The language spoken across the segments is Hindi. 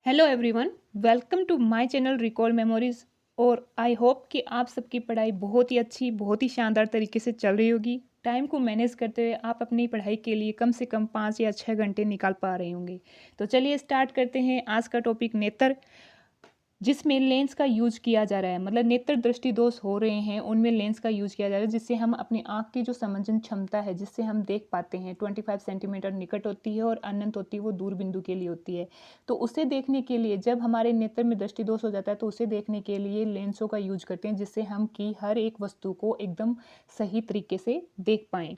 Hello everyone, welcome to my channel recall memories. और आई होप कि आप सबकी पढ़ाई बहुत ही अच्छी, बहुत ही शानदार तरीके से चल रही होगी। टाइम को मैनेज करते हुए आप अपनी पढ़ाई के लिए कम से कम 5 या 6 घंटे निकाल पा रहे होंगे। तो चलिए स्टार्ट करते हैं आज का टॉपिक नेत्र, जिसमें लेंस का यूज किया जा रहा है। मतलब नेत्र दृष्टि दोष हो रहे हैं, उनमें लेंस का यूज किया जा रहा है, जिससे हम अपनी आँख की जो समंजन क्षमता है, जिससे हम देख पाते हैं, 25 सेंटीमीटर निकट होती है और अनंत होती है, वो दूर बिंदु के लिए होती है। तो उसे देखने के लिए जब हमारे नेत्र में दृष्टि दोष हो जाता है तो उसे देखने के लिए लेंसों का यूज करते हैं, जिससे हम की हर एक वस्तु को एकदम सही तरीके से देख पाएँ।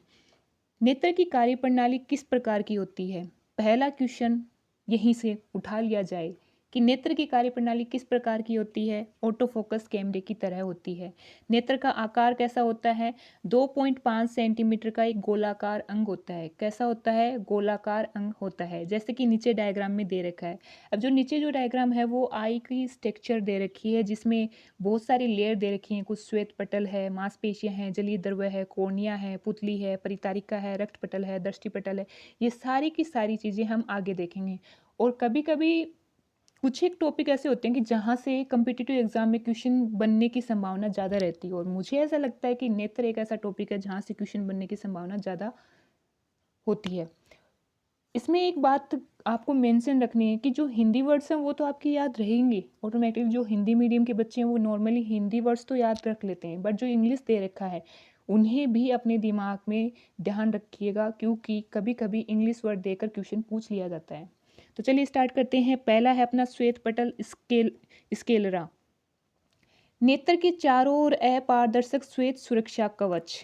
नेत्र की कार्यप्रणाली किस प्रकार की होती है? पहला क्वेश्चन यहीं से उठा लिया जाए कि नेत्र की कार्यप्रणाली किस प्रकार की होती है। ऑटो फोकस कैमरे की तरह होती है। नेत्र का आकार कैसा होता है? 2.5 सेंटीमीटर का एक गोलाकार अंग होता है। कैसा होता है? गोलाकार अंग होता है, जैसे कि नीचे डायग्राम में दे रखा है। अब जो नीचे जो डायग्राम है वो आई की स्ट्रक्चर दे रखी है, जिसमें बहुत सारी लेयर दे रखी हैं। कुछ श्वेत पटल है, मांसपेशियां हैं, जलीय द्रव्य है, कोर्निया है, पुतली है, परितारिका है, रक्त पटल है, दृष्टि पटल है। ये सारी की सारी चीज़ें हम आगे देखेंगे। और कभी कभी कुछ एक टॉपिक ऐसे होते हैं कि जहाँ से कम्पिटिटिव एग्जाम में क्वेश्चन बनने की संभावना ज़्यादा रहती है, और मुझे ऐसा लगता है कि नेत्र एक ऐसा टॉपिक है जहाँ से क्वेश्चन बनने की संभावना ज़्यादा होती है। इसमें एक बात आपको मेंशन रखनी है कि जो हिंदी वर्ड्स हैं वो तो आपकी याद रहेंगे ऑटोमेटिक। जो हिंदी मीडियम के बच्चे हैं वो नॉर्मली हिंदी वर्ड्स तो याद रख लेते हैं, बट जो इंग्लिश दे रखा है उन्हें भी अपने दिमाग में ध्यान रखिएगा, क्योंकि कभी कभी इंग्लिश वर्ड देकर क्वेश्चन पूछ लिया जाता है। तो चलिए स्टार्ट करते हैं। पहला है अपना श्वेत पटल स्केलरा। नेत्र के चारों ओर अपारदर्शक श्वेत सुरक्षा कवच।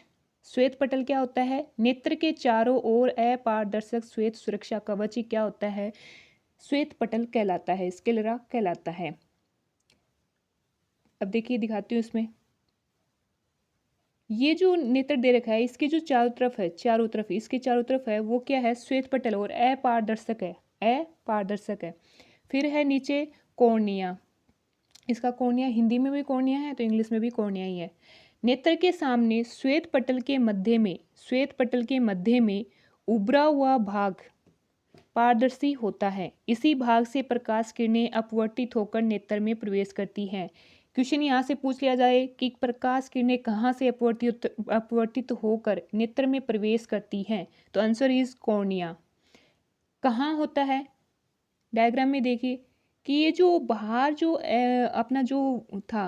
श्वेत पटल क्या होता है? नेत्र के चारों ओर अपारदर्शक श्वेत सुरक्षा कवच ही क्या होता है? श्वेत पटल कहलाता है, स्केलरा कहलाता है। अब देखिए दिखाती हूँ इसमें, ये जो नेत्र दे रखा है इसके जो चारों तरफ है, चारों तरफ इसके चारों तरफ है वो क्या है? श्वेत पटल, और अपारदर्शक है, अपारदर्शक है। फिर है नीचे कॉर्निया। इसका कॉर्निया हिंदी में भी कॉर्निया है तो इंग्लिश में भी कॉर्निया ही है। नेत्र के सामने श्वेत पटल के मध्य में, श्वेत पटल के मध्य में उभरा हुआ भाग पारदर्शी होता है। इसी भाग से प्रकाश किरणें अपवर्तित होकर नेत्र में प्रवेश करती हैं। क्वेश्चन यहाँ से पूछ लिया जाए कि प्रकाश किरणें कहाँ से अपवर्तित होकर नेत्र में प्रवेश करती हैं, तो आंसर इज कॉर्निया। कहाँ होता है? डायग्राम में देखिए कि ये जो बाहर जो अपना जो था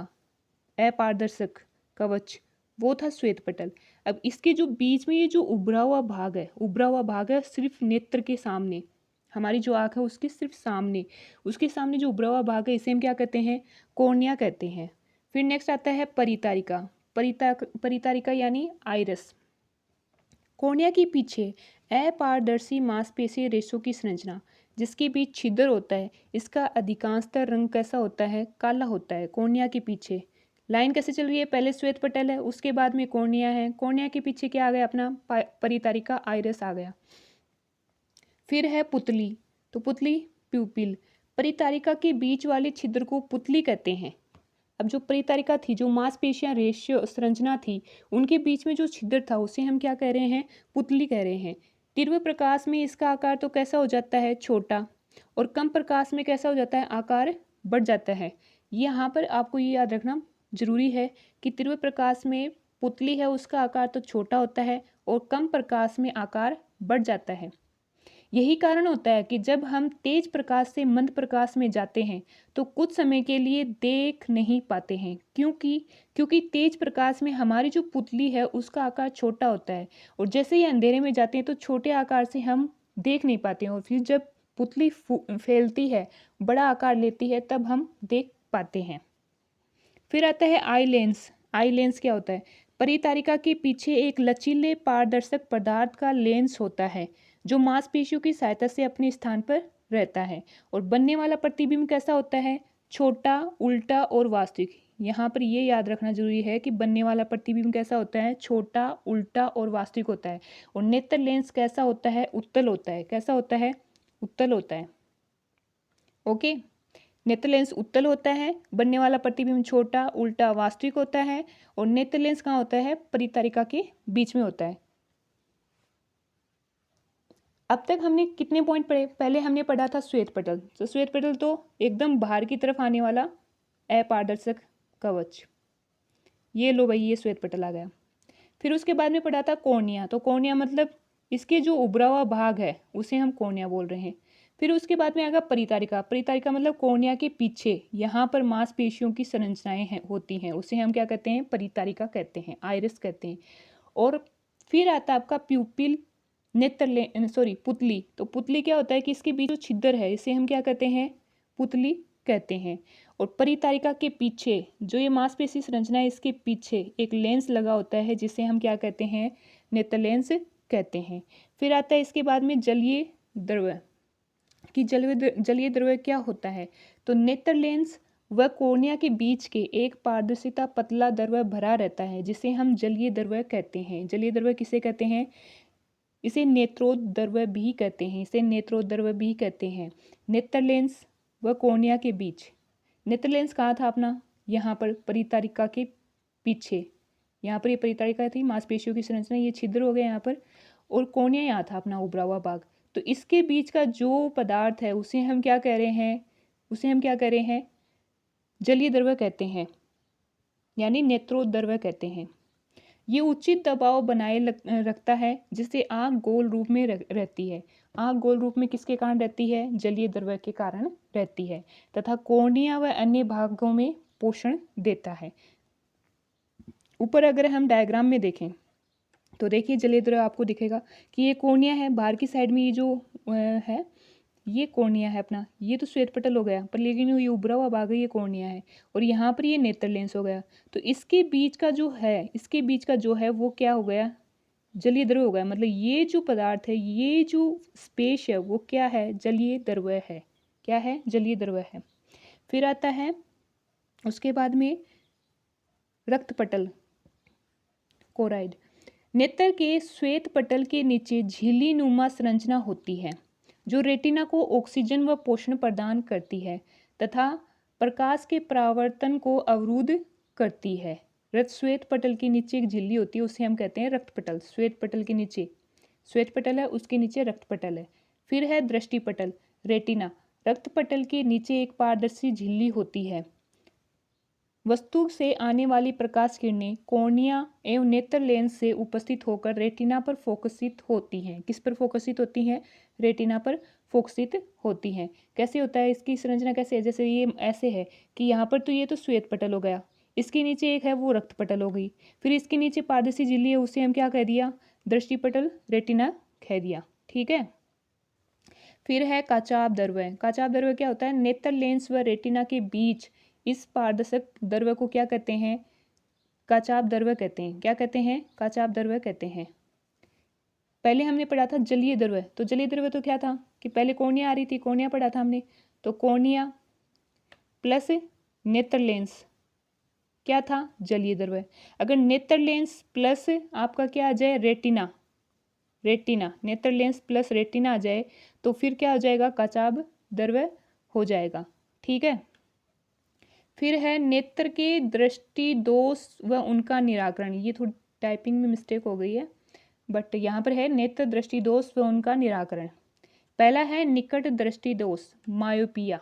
अपारदर्शक कवच, वो था श्वेत पटल। अब इसके जो बीच में ये जो उभरा हुआ भाग है, उभरा हुआ भाग है सिर्फ नेत्र के सामने, हमारी जो आँख है उसके सिर्फ सामने, उसके सामने जो उभरा हुआ भाग है इसे हम क्या कहते हैं? कॉर्निया कहते हैं। फिर नेक्स्ट आता है परितारिका। परितारिका यानी आइरस। कॉर्निया के पीछे अपारदर्शी मांसपेशी रेशों की संरचना, जिसके बीच छिद्र होता है। इसका अधिकांशतः रंग कैसा होता है? काला होता है। कॉर्निया के पीछे लाइन कैसे चल रही है? पहले श्वेत पटल है, उसके बाद में कॉर्निया है, कॉर्निया के पीछे क्या आ गया? अपना परितारिका आइरस आ गया। फिर है पुतली, तो पुतली प्यूपिल। परितारिका के बीच वाले छिद्र को पुतली कहते हैं। अब जो परितारिका थी, जो मांसपेशियां रेशियो संरचना थी, उनके बीच में जो छिद्र था उसे हम क्या कह रहे हैं? पुतली कह रहे हैं। तीव्र प्रकाश में इसका आकार तो कैसा हो जाता है? छोटा। और कम प्रकाश में कैसा हो जाता है? आकार बढ़ जाता है। यहाँ पर आपको ये याद रखना जरूरी है कि तीव्र प्रकाश में पुतली है उसका आकार तो छोटा होता है और कम प्रकाश में आकार बढ़ जाता है। यही कारण होता है कि जब हम तेज प्रकाश से मंद प्रकाश में जाते हैं तो कुछ समय के लिए देख नहीं पाते हैं, क्योंकि तेज प्रकाश में हमारी जो पुतली है उसका आकार छोटा होता है, और जैसे ही अंधेरे में जाते हैं तो छोटे आकार से हम देख नहीं पाते हैं, और फिर जब पुतली फैलती है, बड़ा आकार लेती है, तब हम देख पाते हैं। फिर आता है आई लेंस। आई लेंस क्या होता है? परितारिका के पीछे एक लचीले पारदर्शक पदार्थ का लेंस होता है जो मांसपेशियों की सहायता से अपने स्थान पर रहता है। और बनने वाला प्रतिबिंब कैसा होता है? छोटा, उल्टा और वास्तविक। यहाँ पर ये याद रखना जरूरी है कि बनने वाला प्रतिबिंब कैसा होता है? छोटा, उल्टा और वास्तविक होता है। और नेत्र लेंस कैसा होता है? उत्तल होता है। कैसा होता है? उत्तल होता है। ओके, नेत्र लेंस उत्तल होता है, बनने वाला प्रतिबिंब छोटा, उल्टा, वास्तविक होता है। और नेत्र लेंस कहाँ होता है? परितारिका के बीच में होता है। अब तक हमने कितने पॉइंट पढ़े? पहले हमने पढ़ा था श्वेत पटल। तो श्वेत पटल तो एकदम बाहर की तरफ आने वाला अपारदर्शक कवच, ये लो भाई, ये श्वेत पटल आ गया। फिर उसके बाद में पढ़ा था कॉर्निया। तो कॉर्निया मतलब इसके जो उभरा हुआ भाग है उसे हम कॉर्निया बोल रहे हैं। फिर उसके बाद में आएगा परितारिका। परितारिका मतलब कॉर्निया के पीछे यहाँ पर मांसपेशियों की संरचनाएं होती हैं, उसे हम क्या कहते हैं? परितारिका कहते हैं, आइरिस कहते हैं। और फिर आता है आपका प्यूपिल नेत्र, सॉरी पुतली। तो पुतली क्या होता है कि इसके बीच जो छिद्र है इसे हम क्या कहते हैं? पुतली कहते हैं। और परितारिका के पीछे जो ये मांसपेशी संरचना है इसके पीछे एक लेंस लगा होता है जिसे हम क्या कहते हैं? नेत्र लेंस कहते हैं। फिर आता है इसके बाद में जलीय द्रव्य, कि जलीय द्रव्य क्या होता है? तो नेत्र लेंस व कॉर्निया के बीच के एक पारदर्शिता पतला द्रव्य भरा रहता है जिसे हम जलीय द्रव्य कहते हैं। जलीय द्रव्य किसे कहते हैं? इसे नेत्रोद्रव्य भी कहते हैं, इसे नेत्रोद्रव्य भी कहते हैं। नेत्र लेंस व कॉर्निया के बीच, नेत्र लेंस कहाँ था अपना? यहाँ पर परितारिका के पीछे, यहाँ पर ये परितारिका थी, मांसपेशियों की संरचना, ये छिद्र हो गया यहाँ पर, और कॉर्निया यहाँ था अपना उभरा हुआ भाग। तो इसके बीच का जो पदार्थ है उसे हम क्या कह रहे हैं? उसे हम क्या कह रहे हैं? जलीय द्रव्य कहते हैं, यानी नेत्रोद्रव्य कहते हैं। ये उचित दबाव बनाए रखता है जिससे आँख गोल रूप में रहती है। आँख गोल रूप में किसके कारण रहती है? जलीय द्रव्य के कारण रहती है, तथा कॉर्निया व अन्य भागों में पोषण देता है। ऊपर अगर हम डायग्राम में देखें तो देखिए जलीय द्रव्य आपको दिखेगा कि ये कॉर्निया है, बाहर की साइड में ये जो है ये कॉर्निया है अपना, ये तो श्वेत पटल हो गया, पर लेकिन ये उभरा हुआ भाग है ये कॉर्निया है, और यहाँ पर ये नेत्र लेंस हो गया। तो इसके बीच का जो है, इसके बीच का जो है वो क्या हो गया? जलीय द्रव्य हो गया। मतलब ये जो पदार्थ है, ये जो स्पेस है वो क्या है? जलीय द्रव्य है। क्या है? जलीय द्रव्य है। फिर आता है उसके बाद में रक्त पटल, कोराइड। नेत्र के श्वेत पटल के नीचे झिल्ली नुमा संरचना होती है जो रेटिना को ऑक्सीजन व पोषण प्रदान करती है तथा प्रकाश के परावर्तन को अवरुद्ध करती है। रक्त श्वेत पटल के नीचे एक झिल्ली होती है, उसे हम कहते हैं रक्त पटल। श्वेत पटल के नीचे श्वेत पटल है, उसके नीचे रक्त पटल है। फिर है दृष्टि पटल, रेटिना। रक्त पटल के नीचे एक पारदर्शी झिल्ली होती है। वस्तु से आने वाली प्रकाश किरणें कॉर्निया एवं नेत्र लेंस से उपस्थित होकर रेटिना पर फोकसित होती हैं। किस पर फोकसित होती हैं? रेटिना पर फोकसित होती हैं। कैसे होता है इसकी संरचना? कैसे है? जैसे ये ऐसे है कि यहाँ पर तो ये तो श्वेत पटल हो गया, इसके नीचे एक है वो रक्त पटल हो गई, फिर इसके नीचे पारदर्शी झिल्ली है, उसे हम क्या कह दिया? दृष्टि पटल, रेटिना कह दिया। ठीक है। फिर है काचाभ द्रव्य। काचाभ द्रव्य क्या होता है? नेत्र लेंस व रेटिना के बीच इस पारदर्शक द्रव्य को क्या कहते हैं? काचाभ द्रव्य कहते हैं। क्या कहते हैं? काचाभ द्रव्य कहते हैं। पहले हमने पढ़ा था जलीय द्रव्य। तो जलीय द्रव्य तो क्या था कि पहले कॉर्निया आ रही थी, कॉर्निया पढ़ा था हमने। तो कॉर्निया प्लस नेत्र लेंस क्या था? जलीय द्रव्य। अगर नेत्र लेंस प्लस आपका क्या आ जाए? रेटिना, रेटिना, नेत्र लेंस प्लस रेटिना आ जाए तो फिर क्या हो जाएगा? काचाभ द्रव्य हो जाएगा। ठीक है। फिर है नेत्र के दृष्टि दोष व उनका निराकरण। ये थोड़ी टाइपिंग में मिस्टेक हो गई है, बट यहाँ पर है नेत्र दृष्टि दोष व उनका निराकरण। पहला है निकट दृष्टि दोष, मायोपिया।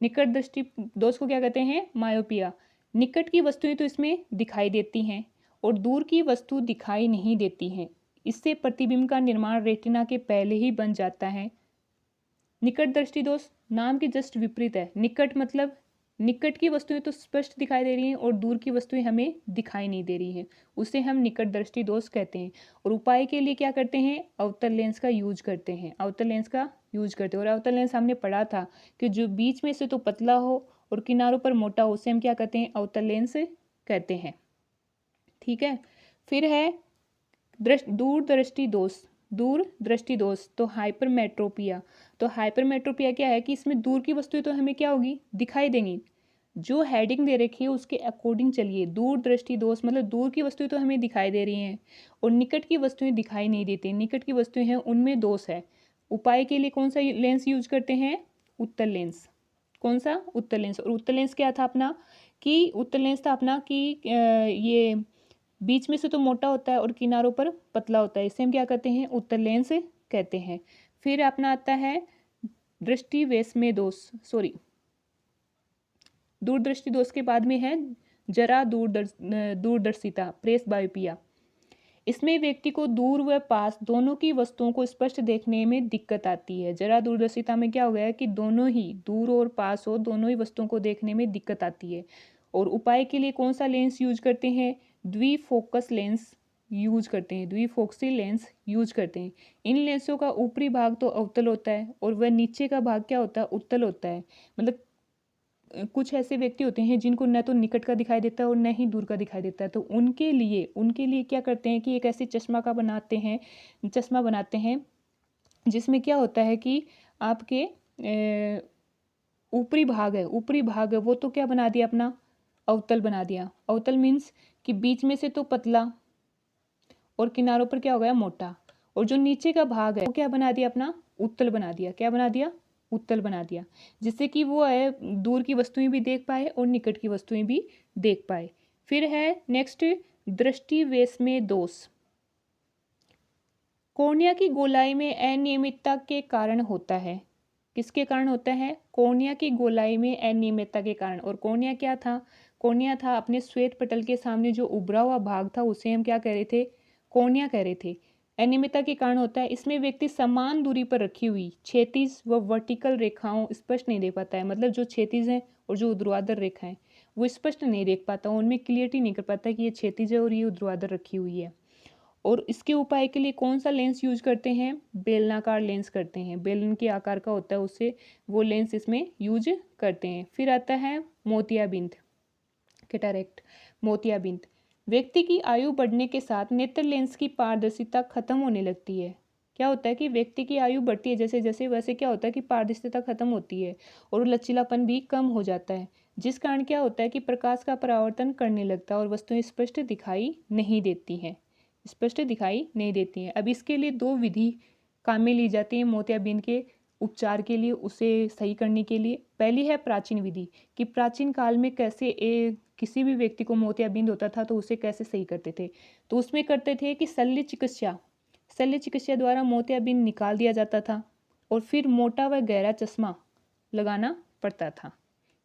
निकट दृष्टि दोष को क्या कहते हैं? मायोपिया। निकट की वस्तुएं तो इसमें दिखाई देती हैं और दूर की वस्तु दिखाई नहीं देती हैं। इससे प्रतिबिंब का निर्माण रेटिना के पहले ही बन जाता है। निकट दृष्टि दोष नाम के जस्ट विपरीत है। निकट मतलब निकट की वस्तुएं तो स्पष्ट दिखाई दे रही हैं और दूर की वस्तुएं हमें दिखाई नहीं दे रही हैं, उसे हम निकट दृष्टि दोष कहते हैं। और उपाय के लिए क्या करते हैं? अवतल लेंस का यूज करते हैं, अवतल लेंस का यूज करते हैं। और अवतल लेंस हमने पढ़ा था कि जो बीच में से तो पतला हो और किनारों पर मोटा हो, उसे हम क्या कहते हैं? अवतल लेंस कहते हैं। ठीक है। फिर है दूर दृष्टि दोष, दूर दृष्टि दोष। तो हाइपरमेट्रोपिया। तो हाइपरमेट्रोपिया क्या है कि इसमें दूर की वस्तुएं तो हमें क्या होगी? दिखाई देंगी। जो हेडिंग दे रखी है उसके अकॉर्डिंग चलिए। दूर दृष्टि दोष मतलब दूर की वस्तुएं तो हमें दिखाई दे रही हैं और निकट की वस्तुएं दिखाई नहीं देती। निकट की वस्तुएं हैं उनमें दोष है। उपाय के लिए कौन सा लेंस यूज करते हैं? उत्तल लेंस। कौन सा? उत्तल लेंस। और उत्तल लेंस क्या था अपना कि उत्तल लेंस था अपना कि ये बीच में से तो मोटा होता है और किनारों पर पतला होता है, इसे हम क्या कहते हैं? उत्तल लेंस कहते हैं। फिर अपना आता है दृष्टि वेश में दोष, सॉरी दूरदृष्टि दोष के बाद में है जरा दूरदर्शिता प्रेसबायोपिया। इसमें व्यक्ति को दूर व पास दोनों की वस्तुओं को स्पष्ट देखने में दिक्कत आती है। जरा दूरदर्शिता में क्या हो गया है कि दोनों ही दूर और पास हो दोनों ही वस्तुओं को देखने में दिक्कत आती है। और उपाय के लिए कौन सा लेंस यूज करते हैं? द्विफोकस लेंस यूज करते हैं, द्विफोक्सी लेंस यूज करते हैं। इन लेंसों का ऊपरी भाग तो अवतल होता है और वह नीचे का भाग क्या होता है? उत्तल होता है। मतलब कुछ ऐसे व्यक्ति होते हैं जिनको न तो निकट का दिखाई देता है और न ही दूर का दिखाई देता है, तो उनके लिए क्या करते हैं कि एक ऐसे चश्मा बनाते हैं जिसमें क्या होता है कि आपके ऊपरी भाग है वो तो क्या बना दिया अपना? अवतल बना दिया। अवतल मीन्स कि बीच में से तो पतला और किनारों पर क्या हो गया? मोटा। और जो नीचे का भाग है वो क्या बना दिया अपना? उत्तल बना दिया। क्या बना दिया? उत्तल बना दिया, जिससे कि वो है दूर की वस्तुएं भी देख पाए और निकट की वस्तुएं भी देख पाए। फिर है नेक्स्ट दृष्टि वेश में दोष। कॉर्निया की गोलाई में अनियमितता के कारण होता है। किसके कारण होता है? कॉर्निया की गोलाई में अनियमितता के कारण। और कॉर्निया क्या था? कॉर्निया था अपने श्वेत पटल के सामने जो उभरा हुआ भाग था उसे हम क्या कह रहे थे? कॉर्निया कह रहे थे। अनियमितता के कारण होता है। इसमें व्यक्ति समान दूरी पर रखी हुई क्षैतिज व वर्टिकल रेखाओं स्पष्ट नहीं देख पाता है। मतलब जो क्षैतिज है और जो ऊर्ध्वाधर रेखा है वो स्पष्ट नहीं देख पाता, उनमें क्लियरिटी नहीं कर पाता कि ये क्षैतिज है और ये ऊर्ध्वाधर रखी हुई है। और इसके उपाय के लिए कौन सा लेंस यूज करते हैं? बेलनाकार लेंस करते हैं। बेलन के आकार का होता है उससे वो लेंस इसमें यूज करते हैं। फिर आता है मोतियाबिंद, कैटरैक्ट, मोतियाबिंद। व्यक्ति की आयु बढ़ने के साथ नेत्र लेंस की पारदर्शिता खत्म होने लगती है। क्या होता है कि व्यक्ति की आयु बढ़ती है जैसे जैसे, वैसे क्या होता है कि पारदर्शिता खत्म होती है और लचीलापन भी कम हो जाता है, जिस कारण क्या होता है कि प्रकाश का परावर्तन करने लगता है और वस्तुएं स्पष्ट दिखाई नहीं देती हैं। अब इसके लिए 2 विधि काम में ली जाती है मोतियाबिंद के उपचार के लिए, उसे सही करने के लिए। पहली है प्राचीन विधि, कि प्राचीन काल में कैसे किसी भी व्यक्ति को मोतियाबिंद होता था तो उसे कैसे सही करते थे। तो उसमें करते थे कि शल्य चिकित्सा द्वारा मोतियाबिंद निकाल दिया जाता था और फिर मोटा व गहरा चश्मा लगाना पड़ता था।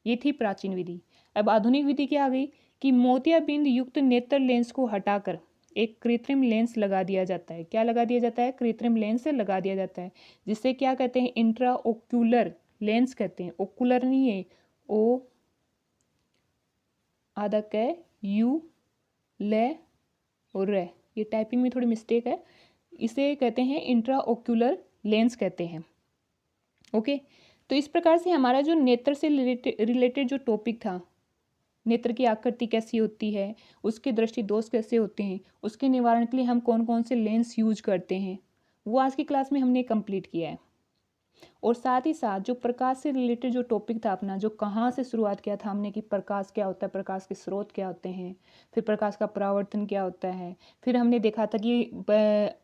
ये थी प्राचीन विधि। अब आधुनिक विधि क्या आ गई कि मोतियाबिंद युक्त नेत्र लेंस को हटाकर एक कृत्रिम लेंस लगा दिया जाता है। क्या लगा दिया जाता है? कृत्रिम लेंस लगा दिया जाता है, जिसे क्या कहते हैं? इंट्रा ओक्यूलर लेंस कहते हैं। ओकुलर नहीं है, ओ आधा कै यू ले और रे, ये टाइपिंग में थोड़ी मिस्टेक है। इसे कहते हैं इंट्रा ओक्यूलर लेंस कहते हैं। ओके, तो इस प्रकार से हमारा जो नेत्र से रिलेटेड जो टॉपिक था, नेत्र की आकृति कैसी होती है, उसके दृष्टि दोष कैसे होते हैं, उसके निवारण के लिए हम कौन कौन से लेंस यूज करते हैं, वो आज की क्लास में हमने कंप्लीट किया है। और साथ ही साथ जो प्रकाश से रिलेटेड जो टॉपिक था अपना, जो कहाँ से शुरुआत किया था हमने कि प्रकाश क्या होता है, प्रकाश के स्रोत क्या होते हैं, फिर प्रकाश का परावर्तन क्या होता है, फिर हमने देखा था कि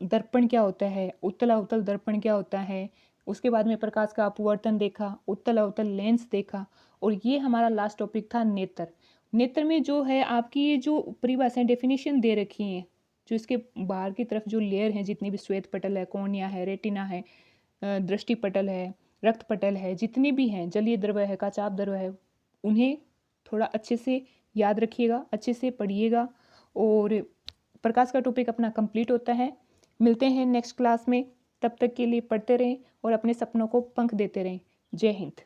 दर्पण क्या होता है, उत्तल अवतल दर्पण क्या होता है, उसके बाद में प्रकाश का अपवर्तन देखा, उत्तल अवतल लेंस देखा, और ये हमारा लास्ट टॉपिक था नेत्र। नेत्र में जो है आपकी ये जो परिभाषाएं डेफिनेशन दे रखी हैं, जो इसके बाहर की तरफ जो लेयर हैं, जितनी भी श्वेत पटल है, कॉर्निया है, रेटिना है, दृष्टि पटल है, रक्त पटल है, जितने भी हैं, जलीय द्रव्य है, काचाप द्रव्य है, उन्हें थोड़ा अच्छे से याद रखिएगा, अच्छे से पढ़िएगा। और प्रकाश का टॉपिक अपना कंप्लीट होता है। मिलते हैं नेक्स्ट क्लास में, तब तक के लिए पढ़ते रहें और अपने सपनों को पंख देते रहें। जय हिंद।